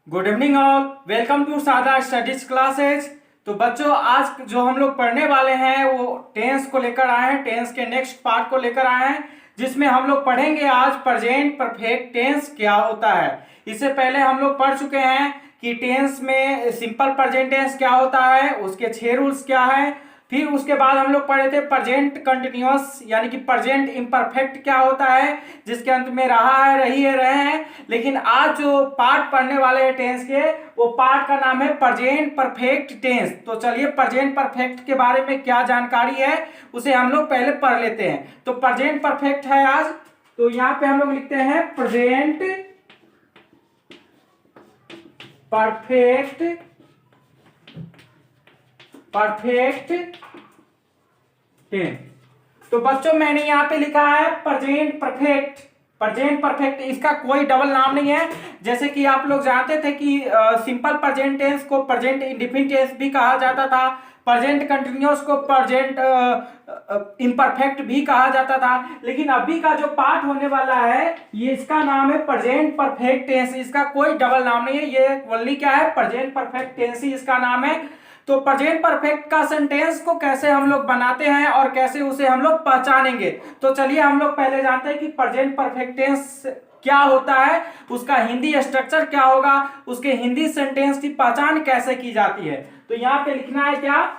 Good evening all, welcome to Saada studies classes. तो बच्चों, आज जो हम लोग पढ़ने वाले हैं वो टेंस को लेकर आए हैं, टेंस के नेक्स्ट पार्ट को लेकर आए हैं, जिसमें हम लोग पढ़ेंगे आज प्रेजेंट परफेक्ट टेंस क्या होता है। इससे पहले हम लोग पढ़ चुके हैं कि टेंस में सिंपल प्रेजेंट टेंस क्या होता है, उसके 6 रूल्स क्या है। फिर उसके बाद हम लोग पढ़े थे प्रेजेंट कंटिन्यूअस यानी कि प्रेजेंट इम्परफेक्ट क्या होता है, जिसके अंत में रहा है, रही है, रहे हैं। लेकिन आज जो पार्ट पढ़ने वाले हैं टेंस के, वो पार्ट का नाम है प्रेजेंट परफेक्ट टेंस। तो चलिए प्रेजेंट परफेक्ट के बारे में क्या जानकारी है उसे हम लोग पहले पढ़ लेते हैं। तो प्रेजेंट परफेक्ट है आज, तो यहाँ पे हम लोग लिखते हैं प्रेजेंट परफेक्ट टेंस। तो बच्चों, मैंने यहाँ पे लिखा है प्रेजेंट परफेक्ट, इसका कोई डबल नाम नहीं है। जैसे कि आप लोग जानते थे कि सिंपल प्रेजेंट टेंस को प्रेजेंट इंडेफिनिट टेंस भी कहा जाता था, प्रेजेंट कंटिन्यूअस को प्रेजेंट इम्परफेक्ट भी कहा जाता था। लेकिन अभी का जो पार्ट होने वाला है ये इसका नाम है प्रेजेंट परफेक्ट टेंस, इसका कोई डबल नाम नहीं है, ये ओनली क्या है, प्रेजेंट परफेक्ट टेंस ही इसका नाम है। तो प्रेजेंट परफेक्ट का सेंटेंस को कैसे हम लोग बनाते हैं और कैसे उसे हम लोग पहचानेंगे, तो चलिए हम लोग पहले जानते हैं कि प्रेजेंट परफेक्ट टेंस क्या होता है, उसका हिंदी स्ट्रक्चर क्या होगा, उसके हिंदी सेंटेंस की पहचान कैसे की जाती है। तो यहां पे लिखना है क्या,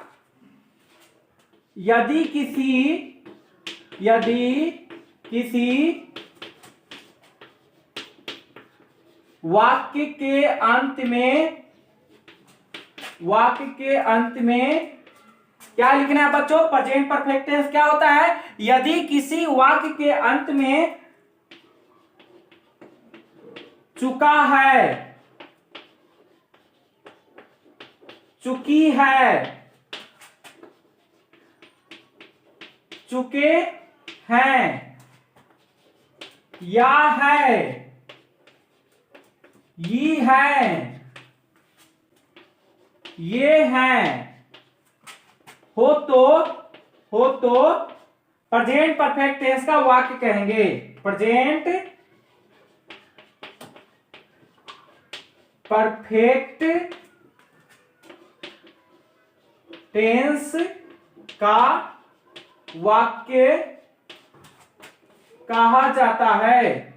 यदि किसी वाक्य के अंत में क्या लिखना है बच्चों, प्रेजेंट परफेक्ट टेंस क्या होता है, यदि किसी वाक्य के अंत में चुका है, चुकी है, चुके हैं, या है, ये है, ये हैं, हो तो प्रेजेंट परफेक्ट टेंस का वाक्य कहेंगे। प्रेजेंट परफेक्ट टेंस का वाक्य कहा जाता है।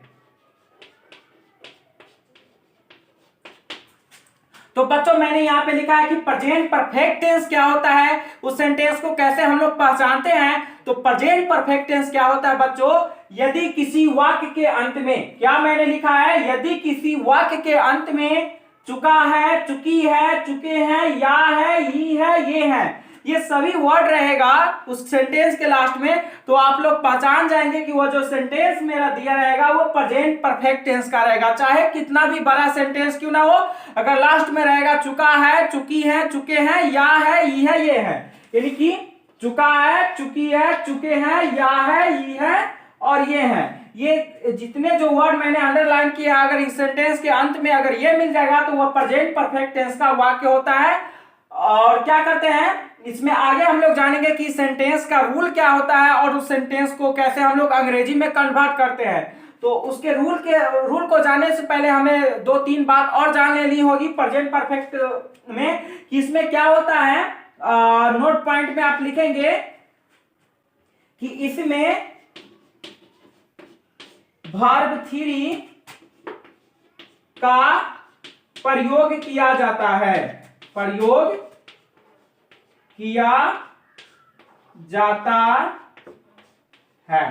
तो बच्चों, मैंने यहां पे लिखा है कि प्रेजेंट परफेक्ट टेंस क्या होता है, उस सेंटेंस को कैसे हम लोग पहचानते हैं। तो प्रेजेंट परफेक्ट टेंस क्या होता है बच्चों, यदि किसी वाक्य के अंत में, क्या मैंने लिखा है, यदि किसी वाक्य के अंत में चुका है, चुकी है, चुके हैं, या है, ही है, ये है, ये सभी वर्ड रहेगा उस सेंटेंस के लास्ट में, तो आप लोग पहचान जाएंगे कि वो जो सेंटेंस मेरा दिया रहेगा वो प्रेजेंट परफेक्ट टेंस का रहेगा। चाहे कितना भी बड़ा सेंटेंस क्यों ना हो, अगर लास्ट में रहेगा चुका है, चुकी है, चुके हैं, या है, ये है, ये है, यानी कि चुका है, चुकी है, चुके हैं, या है, ये है और ये है, ये जितने जो वर्ड मैंने अंडरलाइन किया, अगर इस सेंटेंस के अंत में अगर ये मिल जाएगा तो वह प्रेजेंट परफेक्ट टेंस का वाक्य होता है। और क्या करते हैं इसमें आगे हम लोग जानेंगे कि सेंटेंस का रूल क्या होता है और उस सेंटेंस को कैसे हम लोग अंग्रेजी में कन्वर्ट करते हैं। तो उसके रूल को जानने से पहले हमें 2-3 बात और जान लेनी होगी प्रेजेंट परफेक्ट में, कि इसमें क्या होता है। नोट पॉइंट में आप लिखेंगे कि इसमें वर्ब 3 का प्रयोग किया जाता है, प्रयोग किया जाता है।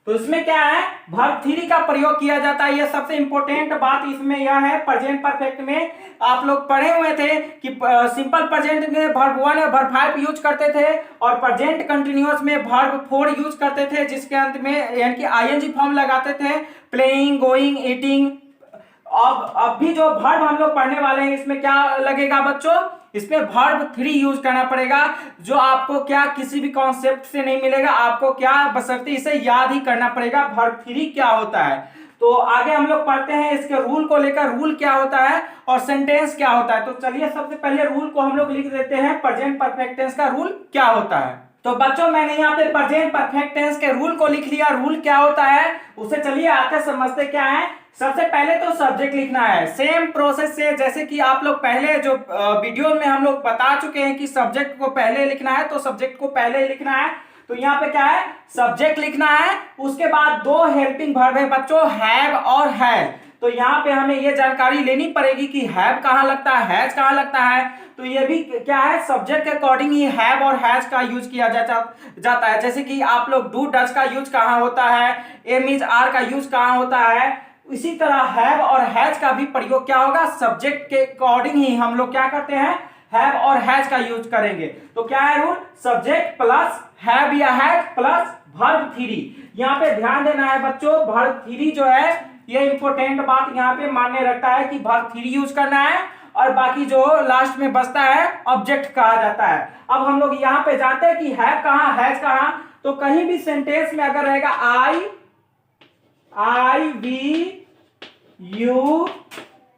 तो इसमें क्या है, वर्ब 3 का प्रयोग किया जाता है। यह सबसे इंपॉर्टेंट बात इसमें यह है। प्रेजेंट परफेक्ट में आप लोग पढ़े हुए थे कि सिंपल प्रेजेंट में वर्ब 1 और वर्ब 5 यूज करते थे और प्रेजेंट कंटिन्यूअस में वर्ब 4 यूज करते थे, जिसके अंत में यानी कि आईएनजी फॉर्म लगाते थे, प्लेइंग, गोइंग, ईटिंग। अब भी जो वर्ब हम लोग पढ़ने वाले हैं इसमें क्या लगेगा बच्चों, इसमें वर्ब 3 यूज करना पड़ेगा, जो आपको क्या किसी भी कॉन्सेप्ट से नहीं मिलेगा, आपको क्या बशर्ते इसे याद ही करना पड़ेगा वर्ब 3 क्या होता है। तो आगे हम लोग पढ़ते हैं इसके रूल को लेकर, रूल क्या होता है और सेंटेंस क्या होता है। तो चलिए सबसे पहले रूल को हम लोग लिख देते हैं, प्रेजेंट परफेक्ट टेंस का रूल क्या होता है। तो बच्चों मैंने यहाँ पे प्रेजेंट परफेक्ट टेंस के रूल को लिख लिया। रूल क्या होता है उसे चलिए आते समझते क्या है सबसे पहले तो सब्जेक्ट लिखना है, सेम प्रोसेस से जैसे कि आप लोग पहले जो वीडियो में हम लोग बता चुके हैं कि सब्जेक्ट को पहले लिखना है, तो सब्जेक्ट को पहले लिखना है। तो यहाँ पे क्या है, सब्जेक्ट लिखना है, उसके बाद दो हेल्पिंग वर्ब है बच्चों, हैव और हैज। तो यहाँ पे हमें ये जानकारी लेनी पड़ेगी कि हैव कहाँ लगता है, हैज कहाँ लगता है। तो ये भी क्या है, सब्जेक्ट के अकॉर्डिंग ही हैव और हैज का यूज किया जाता है। जैसे कि आप लोग डू डज का यूज कहाँ होता है, एम इज आर का यूज कहाँ होता है, इसी तरह हैव और हैज का भी प्रयोग क्या होगा, सब्जेक्ट के अकॉर्डिंग ही हम लोग क्या करते हैं, हैव और हैज का यूज करेंगे। तो क्या है रूल, सब्जेक्ट प्लस हैव या हैज प्लस वर्ब थ्री। यहाँ पे ध्यान देना है बच्चों, वर्ब थ्री जो है ये इंपॉर्टेंट बात यहाँ पे मान्य रखता है कि वर्ब थ्री यूज करना है, और बाकी जो लास्ट में बचता है ऑब्जेक्ट कहा जाता है। अब हम लोग यहाँ पे जानते हैं कि हैव कहाँ, हैज कहाँ। तो कहीं भी सेंटेंस में अगर रहेगा आई वी यू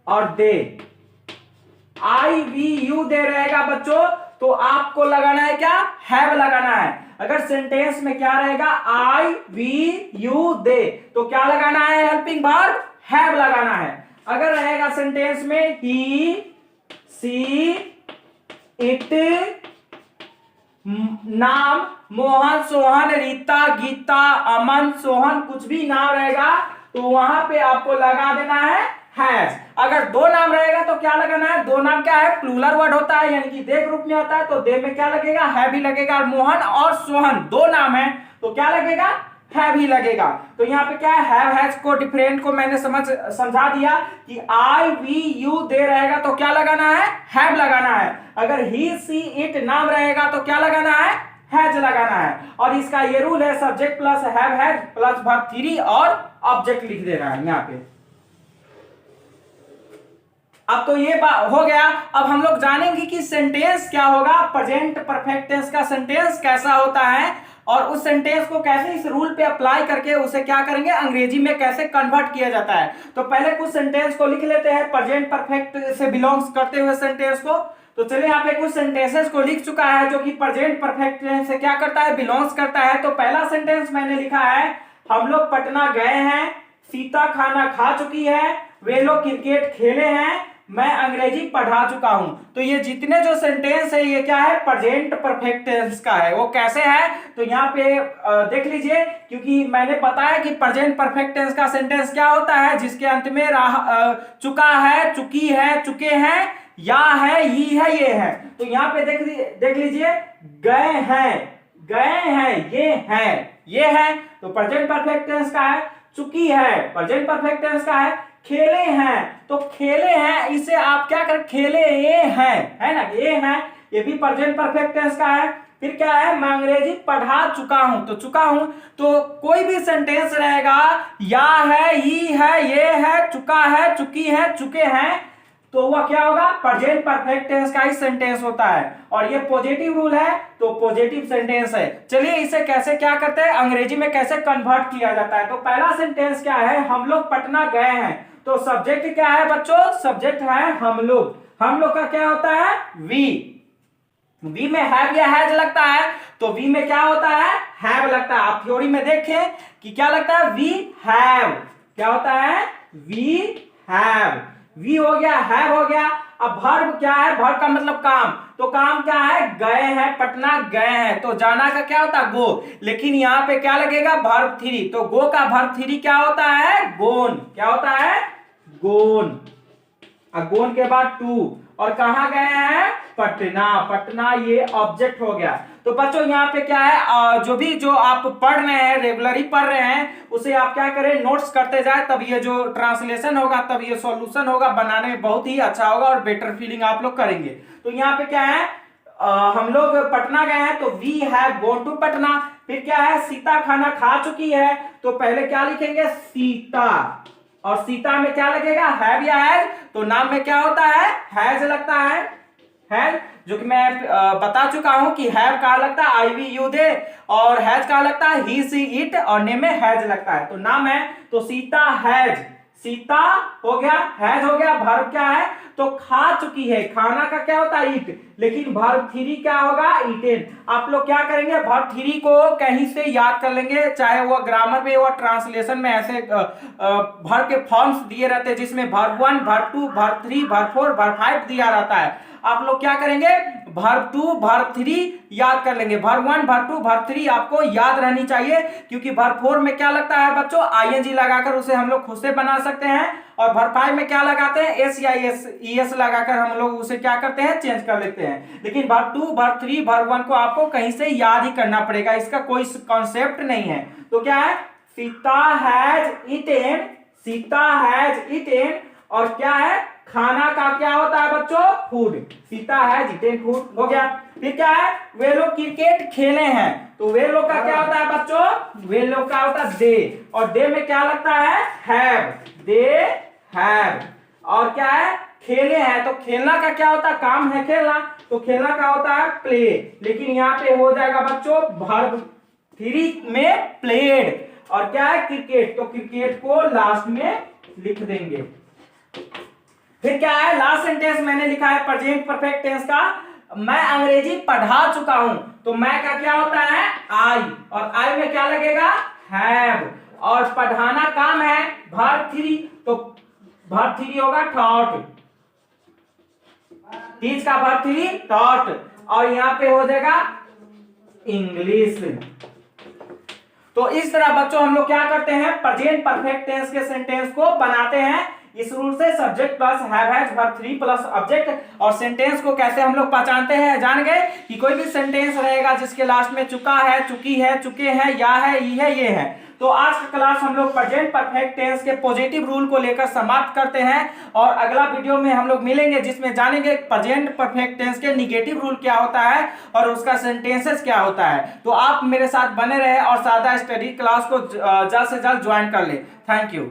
और दे, आई वी यू दे रहेगा बच्चों, तो आपको लगाना है क्या, हैव लगाना है। अगर सेंटेंस में क्या रहेगा, आई वी यू दे, तो क्या लगाना है, हेल्पिंग वर्ब हैव लगाना है। अगर रहेगा सेंटेंस में ही सी इट, नाम मोहन सोहन रीता गीता अमन सोहन, कुछ भी नाम रहेगा तो वहां पे आपको लगा देना है हैज। अगर दो नाम रहेगा तो क्या लगाना है, दो नाम क्या है, प्लूरल वर्ड होता है, यानी कि दे ग्रुप में आता है, तो दे में क्या लगेगा, है भी लगेगा। और मोहन और सोहन दो नाम है तो क्या लगेगा, है भी लगेगा। तो यहाँ पे क्या है, हैव हैज को डिफरेंट को मैंने समझा दिया कि आई वी यू दे रहेगा तो क्या लगाना है, हैव लगाना है। अगर ही सी इट नाम रहेगा तो क्या लगाना है, हैज लगाना है। और इसका ये रूल है, subject plus have has plus verb three और ऑब्जेक्ट लिख देना है यहाँ पे। अब तो ये हो गया। अब हम लोग जानेंगे कि सेंटेंस क्या होगा, प्रेजेंट परफेक्ट टेंस का सेंटेंस कैसा होता है, और उस सेंटेंस को कैसे इस रूल पे अप्लाई करके उसे क्या करेंगे, अंग्रेजी में कैसे कन्वर्ट किया जाता है। तो पहले कुछ सेंटेंस को लिख लेते हैं, प्रेजेंट परफेक्ट से बिलोंग्स करते हुए सेंटेंस को। तो चलिए यहाँ पे कुछ सेंटेंसेस को लिख चुका है जो कि प्रेजेंट परफेक्ट टेंस से क्या करता है, बिलोंग्स करता है। तो पहला सेंटेंस मैंने लिखा है, हम लोग पटना गए हैं, सीता खाना खा चुकी है, वे लोग क्रिकेट खेले हैं, मैं अंग्रेजी पढ़ा चुका हूं। तो ये जितने जो सेंटेंस है ये क्या है, प्रेजेंट परफेक्ट टेंस का है। वो कैसे है, तो यहाँ पे देख लीजिए, क्योंकि मैंने बताया कि प्रेजेंट परफेक्ट टेंस का सेंटेंस क्या होता है, जिसके अंत में चुका है, चुकी है, चुके हैं, या है, ही है, ये है। तो यहाँ पे देख लीजिए, गए हैं, ये है, तो प्रेजेंट परफेक्ट टेंस का है। चुकी है, प्रेजेंट परफेक्ट टेंस का है। खेले हैं, तो खेले हैं, इसे आप क्या कर, खेले ये हैं, है ना, ये हैं, ये भी प्रेजेंट परफेक्ट टेंस का है। फिर क्या है, मैं अंग्रेजी पढ़ा चुका हूं, तो चुका हूं, तो कोई भी सेंटेंस रहेगा, या है, ही है, ये है, चुका है, चुकी है, चुके हैं, तो वह क्या होगा, प्रेजेंट परफेक्ट टेंस का ही सेंटेंस होता है। और ये पॉजिटिव रूल है, तो पॉजिटिव सेंटेंस है। चलिए इसे कैसे क्या करते हैं, अंग्रेजी में कैसे कन्वर्ट किया जाता है। तो पहला सेंटेंस क्या है, हम लोग पटना गए हैं, तो सब्जेक्ट क्या है बच्चों, सब्जेक्ट है हम लोग। हम लोग का क्या होता है, वी में हैव या हैज लगता है, तो वी में क्या होता है, हैव लगता है। आप थ्योरी में देखें कि क्या लगता है, वी हैव, क्या होता है, वी हैव, वी हो गया, हैव हो गया। अब वर्ब क्या है, वर्ब का मतलब काम, तो काम क्या है, गए हैं, पटना गए हैं, तो जाना का क्या होता है, गो। लेकिन यहाँ पे क्या लगेगा, वर्ब थ्री, तो गो का वर्ब थ्री क्या होता है, गोन, क्या होता है, गोन। अब गोन के बाद टू, और कहां गए हैं, पटना, पटना ये ऑब्जेक्ट हो गया। तो बच्चों यहाँ पे क्या है, जो आप पढ़ रहे हैं, रेगुलरली पढ़ रहे हैं, उसे आप क्या करें, नोट्स करते जाए, तब ये जो ट्रांसलेशन होगा, तब ये सॉल्यूशन होगा, बनाने में बहुत ही अच्छा होगा और बेटर फीलिंग आप लोग करेंगे। तो यहाँ पे क्या है, हम लोग पटना गए हैं, तो we have gone to Patna. फिर क्या है, सीता खाना खा चुकी है, तो पहले क्या लिखेंगे, सीता, और सीता में क्या लगेगा, हैव या हैज, तो नाम में क्या होता है, हैज लगता है, हैज, जो कि मैं बता चुका हूं कि हैव कहाँ लगता है, आई वी यू दे, और हैज कहाँ लगता है, ही सी इट, और नेम में हैज लगता है। तो नाम है, तो सीता हैज, सीता हो गया, हैज हो गया, वर्ब क्या है, तो खा चुकी है, खाना का क्या होता है ईट, लेकिन वर्ब 3 क्या होगा ईटेन। आप लोग क्या करेंगे वर्ब 3 को कहीं से याद कर लेंगे, चाहे वो ग्रामर में और ट्रांसलेशन में ऐसे वर्ब के फॉर्म्स दिए रहते हैं जिसमें verb 1 verb 2 verb 3 verb 4 verb 5 दिया रहता है। आप लोग क्या करेंगे वर्ब 2 वर्ब 3 याद कर लेंगे, वर्ब 1 वर्ब 2 वर्ब 3 आपको याद रहनी चाहिए, क्योंकि वर्ब 4 में क्या लगता है बच्चों आईएनजी लगाकर उसे हम लोग खुद से बना सकते हैं, और वर्ब 5 में क्या लगाते हैं एस या एस लगाकर हम लोग उसे क्या करते हैं चेंज कर लेते हैं। लेकिन वर्ब 2 वर्ब 3 वर्ब 1 को आपको कहीं से याद ही करना पड़ेगा, इसका कोई कॉन्सेप्ट नहीं है। तो क्या है Sita has eaten, Sita has eaten, और क्या है खाना का क्या होता है बच्चों food, Sita has eaten food हो गया। फिर क्या है वे लोग क्रिकेट खेले हैं, तो वे लोग का क्या होता है बच्चों वे लोग का होता है दे, और दे में क्या लगता है हैव, दे हैव, और क्या है खेले हैं, तो खेलना का क्या होता है काम है खेलना, तो खेलना का होता है प्ले, लेकिन यहाँ पे हो जाएगा बच्चों वर्ब 3 में प्लेड, और क्या है क्रिकेट, तो क्रिकेट को लास्ट में लिख देंगे। फिर क्या है लास्ट सेंटेंस मैंने लिखा है प्रेजेंट परफेक्ट टेंस का, मैं अंग्रेजी पढ़ा चुका हूं, तो मैं का क्या होता है आई, और आई में क्या लगेगा हैव, और पढ़ाना काम है वर्ब 3, तो वर्ब 3 होगा थॉट, टीच का वर्ब 3 थॉट, और यहां पे हो जाएगा इंग्लिश। तो इस तरह बच्चों हम लोग क्या करते हैं प्रेजेंट परफेक्ट टेंस के सेंटेंस को बनाते हैं। इस रूल से subject plus have has verb 3 plus object, और सेंटेंस को कैसे हम लोग पहचानते हैं जान गए कि कोई भी सेंटेंस रहेगा जिसके लास्ट में चुका है, चुकी है, चुके हैं, या है, ई है, ये है। तो आज का क्लास हम लोग प्रेजेंट परफेक्ट टेंस के पॉजिटिव रूल को लेकर समाप्त करते हैं, और अगला वीडियो में हम लोग मिलेंगे जिसमें जानेंगे प्रेजेंट परफेक्ट टेंस के निगेटिव रूल क्या होता है और उसका सेंटेंसेस क्या होता है। तो आप मेरे साथ बने रहे और सादा स्टडी क्लास को जल्द से जल्द ज्वाइन कर ले। Thank you.